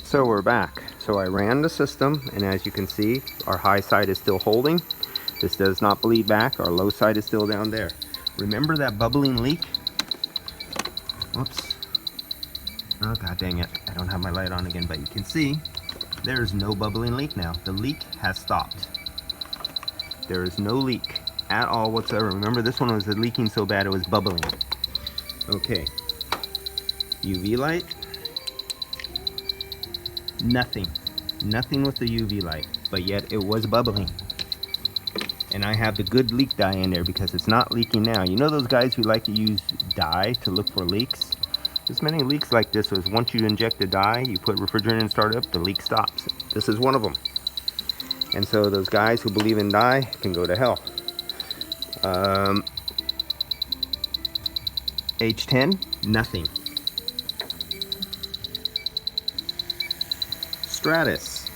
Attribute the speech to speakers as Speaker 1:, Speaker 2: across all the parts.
Speaker 1: So we're back. So I ran the system, and as you can see, our high side is still holding. This does not bleed back. Our low side is still down there. Remember that bubbling leak? Oops. Oh god dang it. I don't have my light on again, but you can see there's no bubbling leak now. The leak has stopped. There is no leak at all whatsoever. Remember, this one was leaking so bad it was bubbling. Okay. UV light. Nothing with the UV light, but yet it was bubbling. And I have the good leak dye in there because it's not leaking now. You know those guys who like to use dye to look for leaks? There's many leaks like this. So once you inject the dye, you put refrigerant and start up, the leak stops. This is one of them. And so those guys who believe in dye can go to hell. H10, nothing. Stratus,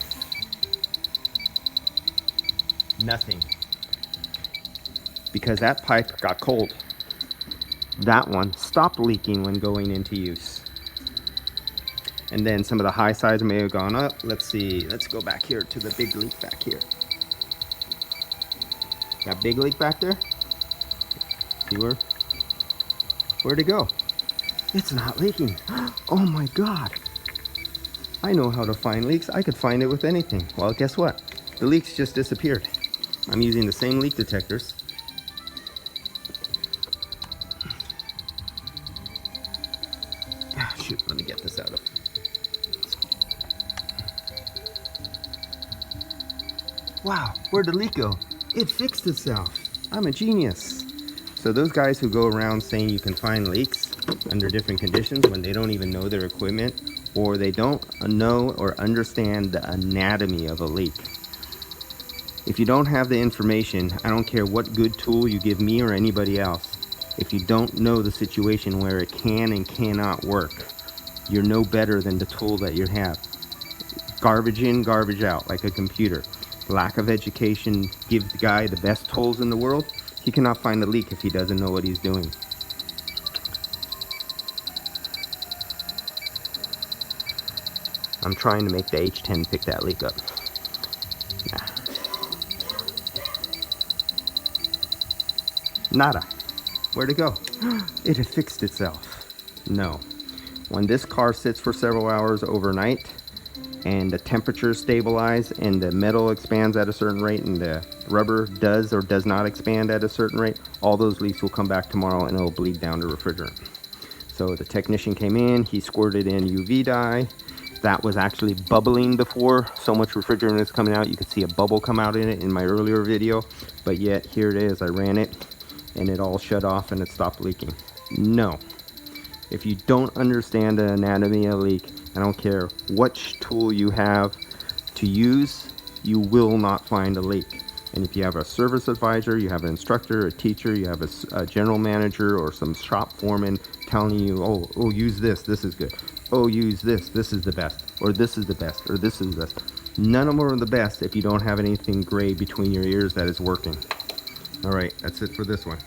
Speaker 1: nothing, because that pipe got cold. That one stopped leaking when going into use. And then some of the high sides may have gone up. Let's see, let's go back here to the big leak back here. That big leak back there? See where'd it go? It's not leaking. Oh my god. I know how to find leaks. I could find it with anything. Well, guess what? The leaks just disappeared. I'm using the same leak detectors. Ah, shoot, let me get this out of it. Wow, where'd the leak go? It fixed itself. I'm a genius. So those guys who go around saying you can find leaks under different conditions when they don't even know their equipment, or they don't know or understand the anatomy of a leak. If you don't have the information, I don't care what good tool you give me or anybody else. If you don't know the situation where it can and cannot work, you're no better than the tool that you have. Garbage in, garbage out, like a computer. Lack of education gives the guy the best tools in the world. He cannot find a leak if he doesn't know what he's doing. I'm trying to make the H10 pick that leak up. Nah. Nada. Where'd it go? It had fixed itself. No. When this car sits for several hours overnight and the temperature stabilizes and the metal expands at a certain rate and the rubber does or does not expand at a certain rate, all those leaks will come back tomorrow and it'll bleed down to refrigerant. So the technician came in, he squirted in UV dye. That was actually bubbling before. So much refrigerant is coming out. You could see a bubble come out in it in my earlier video. But yet, here it is. I ran it, and it all shut off, and it stopped leaking. No. If you don't understand the anatomy of a leak, I don't care what tool you have to use, you will not find a leak. And if you have a service advisor, you have an instructor, a teacher, you have a general manager or some shop foreman telling you, oh, use this is good. Oh, use this is the best. Or this is the best, or this is the best. None of them are the best if you don't have anything gray between your ears that is working. All right, that's it for this one.